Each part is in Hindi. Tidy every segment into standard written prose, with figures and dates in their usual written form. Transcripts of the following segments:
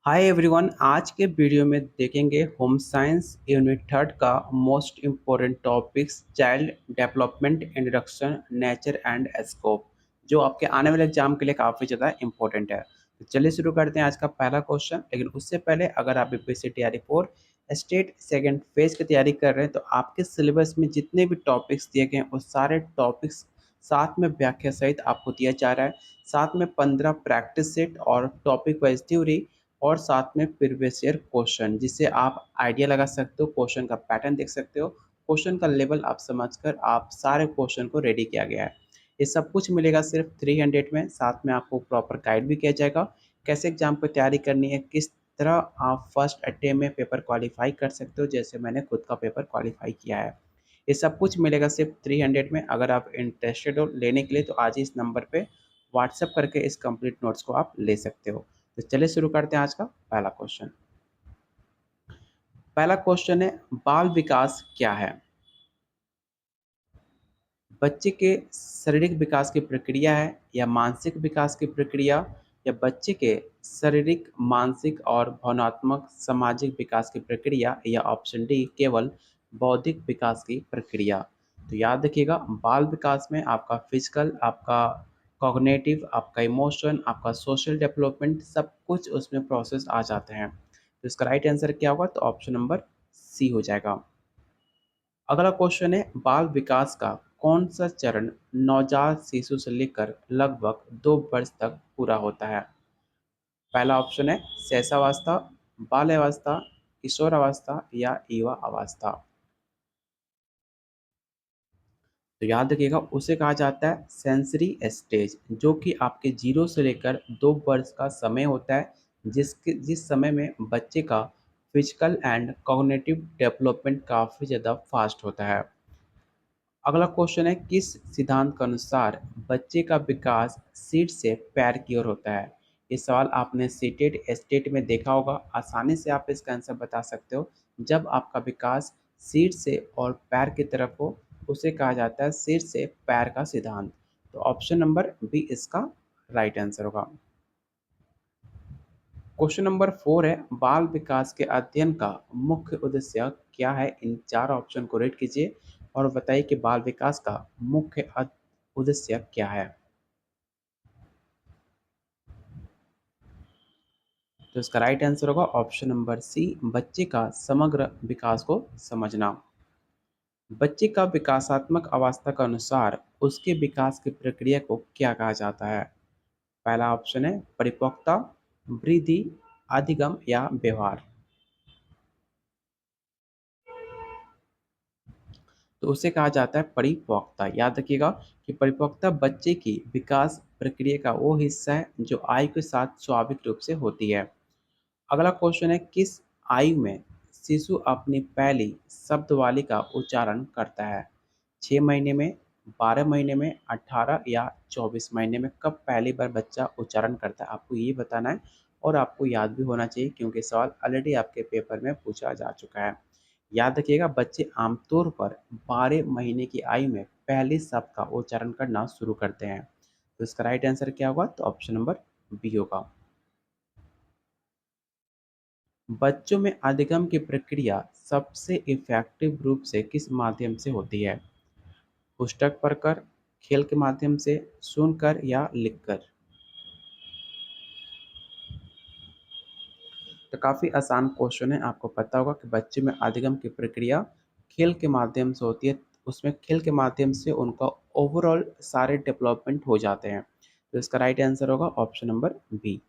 Hi everyone. आज के वीडियो में देखेंगे होम साइंस यूनिट थर्ड का most important topics child development introduction nature and scope, जो आपके आने वाले एग्जाम के लिए काफ़ी ज़्यादा इम्पोर्टेंट है। तो चलिए शुरू करते हैं आज का पहला क्वेश्चन। लेकिन उससे पहले अगर आप यूपीएससी तैयारी फोर स्टेट सेकेंड फेज की तैयारी कर रहे हैं तो आपके सिलेबस में जितने भी टॉपिक्स दिए गए हैं वो सारे टॉपिक्स साथ में व्याख्या सहित आपको दिया जा रहा है। साथ में 15 प्रैक्टिस सेट और टॉपिक वाइज थ्योरी और साथ में प्रीवियस ईयर क्वेश्चन, जिससे आप आइडिया लगा सकते हो, क्वेश्चन का पैटर्न देख सकते हो, क्वेश्चन का लेवल आप समझकर आप सारे क्वेश्चन को रेडी किया गया है। ये सब कुछ मिलेगा सिर्फ 300 में। साथ में आपको प्रॉपर गाइड भी किया जाएगा, कैसे एग्जाम की तैयारी करनी है, किस तरह आप फर्स्ट अटेम्प्ट में पेपर क्वालिफाई कर सकते हो, जैसे मैंने खुद का पेपर क्वालिफाई किया है। ये सब कुछ मिलेगा सिर्फ 300 में। अगर आप इंटरेस्टेड हो लेने के लिए तो आज ही इस नंबर पे व्हाट्सएप करके इस कंप्लीट नोट्स को आप ले सकते हो। तो चलिए शुरू करते हैं आज का पहला क्वेश्चन। पहला क्वेश्चन है, बाल विकास क्या है? बच्चे के शारीरिक विकास की प्रक्रिया है या मानसिक विकास की प्रक्रिया, या बच्चे के शारीरिक मानसिक और भावनात्मक सामाजिक विकास की प्रक्रिया, या ऑप्शन डी केवल बौद्धिक विकास की प्रक्रिया। तो याद रखिएगा, बाल विकास में आपका फिजिकल, आपका कॉग्निटिव, आपका इमोशन, आपका सोशल डेवलपमेंट, सब कुछ उसमें प्रोसेस आ जाते हैं। तो इसका राइट आंसर क्या होगा? तो ऑप्शन नंबर सी हो जाएगा। अगला क्वेश्चन है, बाल विकास का कौन सा चरण नवजात शिशु से लेकर लगभग 2 वर्ष तक पूरा होता है? पहला ऑप्शन है शैशवावस्था, बाल्यावस्था, किशोरावस्था या युवा अवस्था। तो याद रखिएगा, उसे कहा जाता है सेंसरी स्टेज, जो कि आपके 0 से लेकर 2 वर्ष का समय होता है, जिस समय में बच्चे का फिजिकल एंड कॉग्निटिव डेवलपमेंट काफ़ी ज़्यादा फास्ट होता है। अगला क्वेश्चन है, किस सिद्धांत के अनुसार बच्चे का विकास सीट से पैर की ओर होता है? ये सवाल आपने सीटेड स्टेट में देखा होगा। आसानी से आप इसका आंसर बता सकते हो। जब आपका विकास सीट से और पैर की तरफ हो, उसे कहा जाता है सीट से पैर का सिद्धांत। तो ऑप्शन नंबर बी इसका राइट आंसर होगा। क्वेश्चन नंबर 4 है, बाल विकास के अध्ययन का मुख्य उद्देश्य क्या है? इन चार ऑप्शन को रेड कीजिए और बताइए कि बाल विकास का मुख्य उद्देश्य क्या है। तो इसका राइट आंसर होगा ऑप्शन नंबर सी, बच्चे का समग्र विकास को समझना। बच्चे का विकासात्मक अवस्था के अनुसार उसके विकास की प्रक्रिया को क्या कहा जाता है? पहला ऑप्शन है परिपक्वता, वृद्धि, अधिगम या व्यवहार। तो उसे कहा जाता है परिपक्वता। याद रखिएगा कि परिपक्वता बच्चे की विकास प्रक्रिया का वो हिस्सा है जो आयु के साथ स्वाभाविक रूप से होती है। अगला क्वेश्चन है, किस आयु में शिशु अपनी पहली शब्दावली का उच्चारण करता है? 6 महीने में, 12 महीने में, 18 या 24 महीने में? कब पहली बार बच्चा उच्चारण करता है, आपको ये बताना है। और आपको याद भी होना चाहिए क्योंकि सवाल ऑलरेडी आपके पेपर में पूछा जा चुका है। याद रखिएगा, बच्चे आमतौर पर 12 महीने की आयु में पहले शब्द का उच्चारण करना शुरू करते हैं। तो इसका राइट आंसर क्या होगा? तो ऑप्शन नंबर बी होगा। बच्चों में अधिगम की प्रक्रिया सबसे इफेक्टिव रूप से किस माध्यम से होती है? पुस्तक पढ़कर, खेल के माध्यम से, सुनकर या लिखकर? तो काफ़ी आसान क्वेश्चन है। आपको पता होगा कि बच्चे में अधिगम की प्रक्रिया खेल के माध्यम से होती है। उसमें खेल के माध्यम से उनका ओवरऑल सारे डेवलपमेंट हो जाते हैं। तो इसका राइट आंसर होगा ऑप्शन नंबर बी।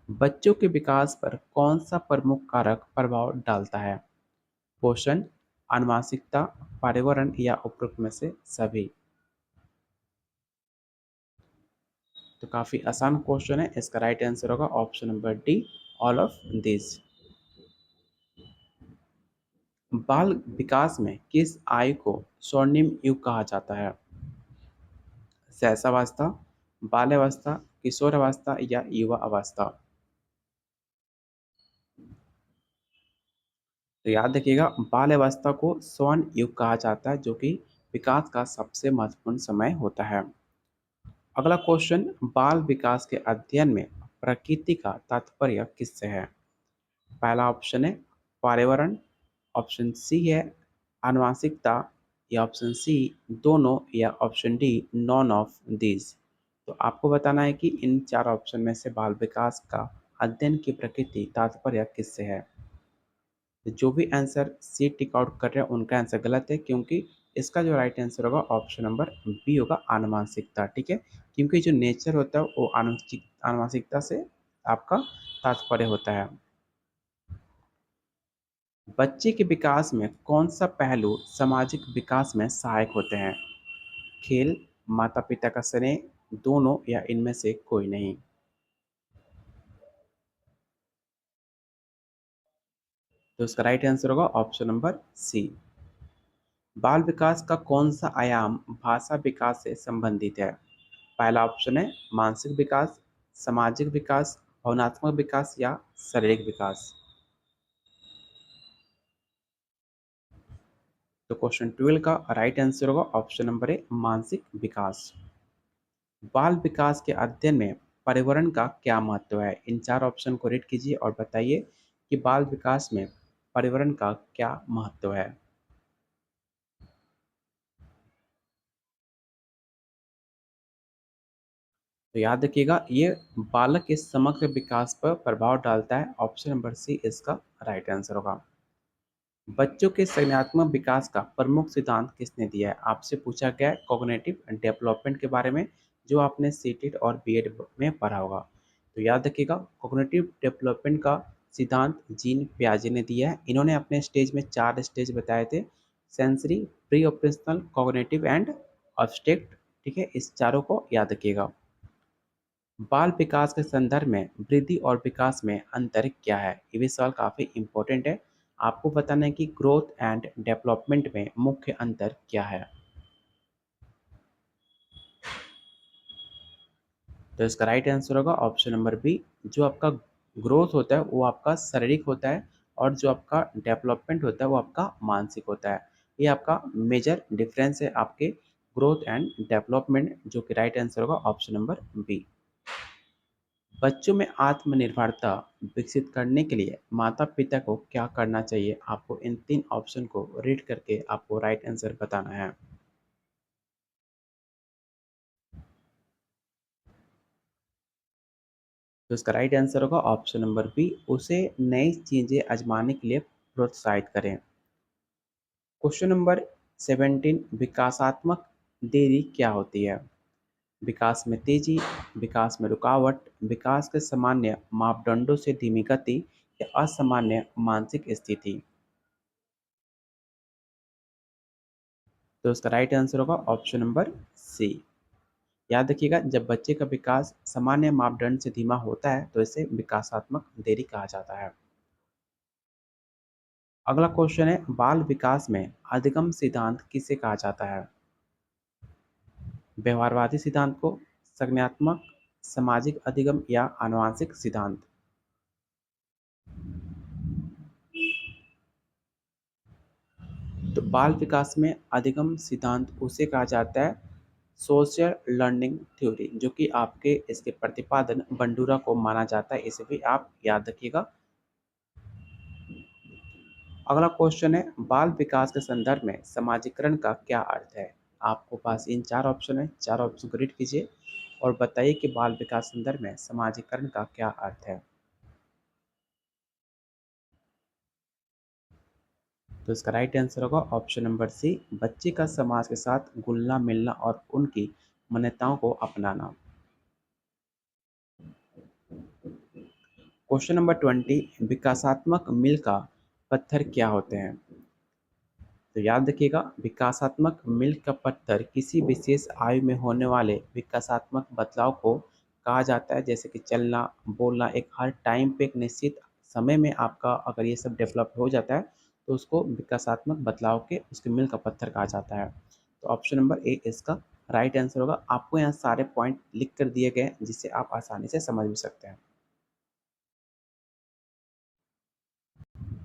बच्चों के विकास पर कौन सा प्रमुख कारक प्रभाव डालता है? पोषण, आनुवंशिकता, पर्यावरण या उपरोक्त में से सभी? तो काफ़ी आसान क्वेश्चन है। इसका राइट आंसर होगा option number D, all of this. बाल विकास में किस आयु को स्वर्णिम युग कहा जाता है? शैशवावस्था, बाल्यावस्था, किशोरावस्था या युवा अवस्था? तो याद रखिएगा, बाल्यावस्था को स्वर्ण युग कहा जाता है, जो कि विकास का सबसे महत्वपूर्ण समय होता है। अगला क्वेश्चन, बाल विकास के अध्ययन में प्रकृति का तात्पर्य किससे है? पहला ऑप्शन है पर्यावरण, ऑप्शन सी है आनुवांशिकता, या ऑप्शन सी दोनों, या option D none of this. तो आपको बताना है कि इन चार ऑप्शन में से बाल विकास का अध्ययन की प्रकृति तात्पर्य किससे है। तो जो भी आंसर सी टिक आउट कर रहे हैं उनका आंसर गलत है, क्योंकि इसका जो राइट आंसर होगा ऑप्शन नंबर बी होगा आनुवांशिकता। ठीक है, क्योंकि जो नेचर होता है वो आनुवांशिकता से आपका तात्पर्य होता है। बच्चे के विकास में कौन सा पहलू सामाजिक विकास में सहायक होते हैं? खेल, माता पिता का स्नेह, दोनों, या इनमें से कोई नहीं। तो इसका राइट आंसर होगा ऑप्शन नंबर सी। बाल विकास का कौन सा आयाम भाषा विकास से संबंधित है? पहला ऑप्शन है मानसिक विकास, सामाजिक विकास, भावनात्मक विकास, या शारीरिक विकास। तो क्वेश्चन 12 का राइट आंसर होगा ऑप्शन नंबर ए मानसिक विकास। बाल विकास के अध्ययन में पर्यावरण का क्या महत्व है? इन चार ऑप्शन को रीड कीजिए और बताइए कि बाल विकास में पर्यावरण का क्या महत्व है। तो याद रखिएगा ये बालक के समग्र विकास पर प्रभाव डालता है। ऑप्शन नंबर सी इसका राइट आंसर होगा। बच्चों के संज्ञानात्मक विकास का प्रमुख सिद्धांत किसने दिया है? आपसे पूछा गया है कॉग्निटिव डेवलपमेंट के बारे में, जो आपने सीटेट और बीएड में पढ़ा होगा। तो याद रखिएगा कॉग्निटिव डेवलपमेंट का सिद्धांत जीन पियाजे ने दिया है। इन्होंने अपने स्टेज में 4 स्टेज बताए थे, sensory, pre operational, cognitive and abstract. ठीक है, इस चारों को याद रखिएगा। बाल विकास के संदर्भ में वृद्धि और विकास में अंतर क्या है? ये भी सवाल काफ़ी इम्पोर्टेंट है। आपको बताना है कि ग्रोथ एंड डेवलपमेंट में मुख्य अंतर क्या है। तो इसका राइट आंसर होगा ऑप्शन नंबर बी। जो आपका ग्रोथ होता है वो आपका शारीरिक होता है, और जो आपका डेवलपमेंट होता है वो आपका मानसिक होता है। ये आपका मेजर डिफरेंस है आपके ग्रोथ एंड डेवलपमेंट, जो कि राइट आंसर होगा ऑप्शन नंबर बी। बच्चों में आत्मनिर्भरता विकसित करने के लिए माता-पिता को क्या करना चाहिए? आपको इन 3 ऑप्शन को रीड करके आपको राइट आंसर बताना है। तो इसका राइट आंसर होगा ऑप्शन नंबर बी, उसे नई चीज़ें आज़माने के लिए प्रोत्साहित करें। क्वेश्चन नंबर 17, विकासात्मक देरी क्या होती है? विकास में तेजी, विकास में रुकावट, विकास के सामान्य मापदंडों से धीमी गति, या असामान्य मानसिक स्थिति। तो इसका राइट आंसर होगा ऑप्शन नंबर सी। याद रखिएगा जब बच्चे का विकास सामान्य मापदंड से धीमा होता है तो इसे विकासात्मक देरी कहा जाता है। अगला क्वेश्चन है बाल विकास में अधिगम सिद्धांत किसे कहा जाता है? व्यवहारवादी सिद्धांत को, संज्ञानात्मक, सामाजिक अधिगम, या आनुवांशिक सिद्धांत। तो बाल विकास में अधिगम सिद्धांत उसे कहा जाता है सोशल लर्निंग थ्योरी, जो कि आपके इसके प्रतिपादन बंडूरा को माना जाता है। इसे भी आप याद रखिएगा। अगला क्वेश्चन है बाल विकास के संदर्भ में समाजीकरण का क्या अर्थ है? आपको पास इन 4 ऑप्शन है, 4 ऑप्शन को रीड कीजिए और बताइए कि बाल विकास संदर्भ में समाजीकरण का क्या अर्थ है। तो इसका राइट आंसर होगा ऑप्शन नंबर सी, बच्चे का समाज के साथ घुलना मिलना और उनकी मान्यताओं को अपनाना। क्वेश्चन नंबर 20, विकासात्मक मील का पत्थर क्या होते हैं? तो याद रखिएगा विकासात्मक मील का पत्थर किसी विशेष आयु में होने वाले विकासात्मक बदलाव को कहा जाता है, जैसे कि चलना, बोलना। एक हर टाइम पे एक निश्चित समय में आपका अगर ये सब डेवलप हो जाता है तो उसको विकासात्मक बदलाव के उसके मील का पत्थर कहा जाता है। तो ऑप्शन नंबर ए इसका राइट आंसर होगा। आपको यहाँ सारे पॉइंट लिख कर दिए गए हैं जिससे आप आसानी से समझ भी सकते हैं।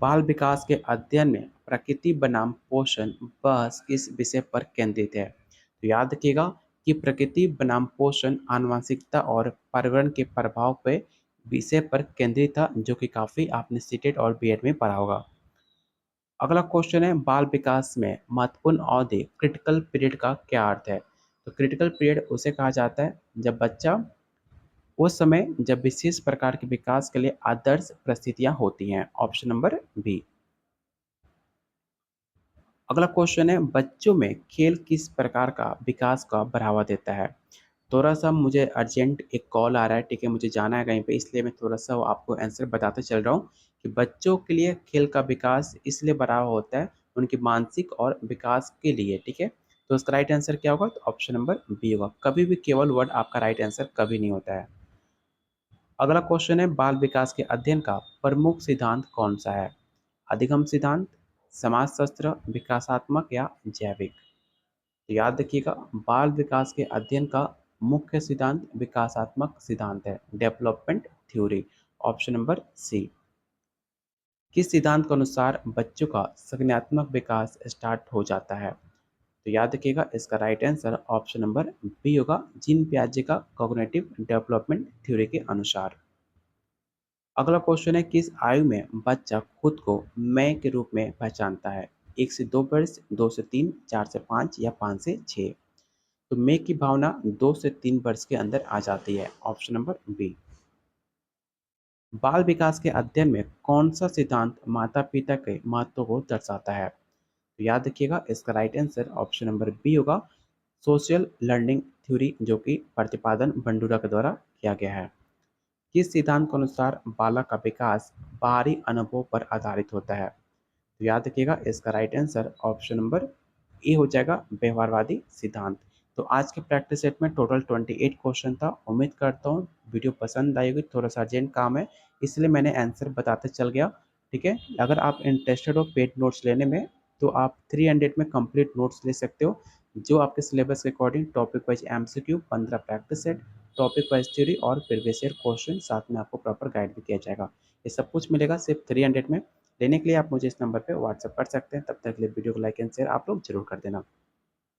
बाल विकास के अध्ययन में प्रकृति बनाम पोषण बहस किस विषय पर केंद्रित है? तो याद रखिएगा कि प्रकृति बनाम पोषण आनुवंशिकता और पर्यावरण के प्रभाव पर विषय पर केंद्रित था, जो कि काफ़ी आपने सीटेट और बीएड में पढ़ा होगा। अगला क्वेश्चन है, बाल विकास में महत्वपूर्ण अवधि क्रिटिकल पीरियड का क्या अर्थ है? तो क्रिटिकल पीरियड उसे कहा जाता है जब बच्चा उस समय जब विशेष प्रकार के विकास के लिए आदर्श परिस्थितियां होती हैं। Option number B. अगला क्वेश्चन है, बच्चों में खेल किस प्रकार का विकास का बढ़ावा देता है? थोड़ा-सा मुझे अर्जेंट एक कॉल आ रहा है, ठीक है? मुझे जाना है कहीं पे, इसलिए मैं थोड़ा-सा आपको आंसर बताते चल रहा हूँ कि बच्चों के लिए खेल का विकास इसलिए बढ़ावा होता है, उनके मानसिक और विकास के लिए, ठीक है? तो इसका राइट आंसर क्या होगा? तो ऑप्शन नंबर बी होगा। कभी भी केवल वर्ड आपका राइट आंसर कभी नहीं होता है। अगला क्वेश्चन है, बाल विकास के अध्ययन का प्रमुख सिद्धांत कौन-सा है? अधिगम सिद्धांत, समाजशास्त्र, विकासात्मक या जैविक? तो याद रखिएगा, बाल विकास के अध्ययन का मुख्य सिद्धांत विकासात्मक सिद्धांत है, development theory. Option number C. किस सिद्धांत के अनुसार बच्चों का संज्ञानात्मक विकास स्टार्ट हो जाता है? तो याद रखिएगा, इसका right answer option number B होगा, जीन पियाजे का कॉग्निटिव डेवलपमेंट थ्योरी के अनुसार। अगला क्वेश्चन है, किस आयु में बच्चा खुद को मैं के रूप में पहचानता है? 1 से 2 वर्ष, 2 से 3, 4 से 5 या 5 से 6? तो मैं की भावना 2 से 3 वर्ष के अंदर आ जाती है। Option number B. बाल विकास के अध्ययन में कौन सा सिद्धांत माता-पिता के महत्व को दर्शाता है? तो याद रखिएगा, इसका right answer option number B होगा, सोशल लर्निंग थ्योरी, जो कि प्रतिपादन बंडूरा के द्वारा किया गया है। किस सिद्धांत के अनुसार बालक का विकास बाहरी अनुभव पर आधारित होता है? तो याद रखिएगा, इसका right answer option number A हो जाएगा, व्यवहारवादी सिद्धांत। तो आज के प्रैक्टिस सेट में टोटल 28 क्वेश्चन था। उम्मीद करता हूँ वीडियो पसंद आई होगी। थोड़ा सा अर्जेंट काम है, इसलिए मैंने आंसर बताते चल गया, ठीक है? अगर आप इंटरेस्टेड हो पेड नोट्स लेने में, तो आप 300 में कंप्लीट नोट्स ले सकते हो, जो आपके सिलेबस के according topic wise MCQ, 15 practice set, topic wise theory और प्रीवियस ईयर क्वेश्चन, साथ में आपको प्रॉपर गाइड भी किया जाएगा। ये सब कुछ मिलेगा सिर्फ 300 में। लेने के लिए आप मुझे इस नंबर पे व्हाट्सएप कर सकते हैं। तब तक के लिए वीडियो को लाइक एंड शेयर आप लोग जरूर कर देना।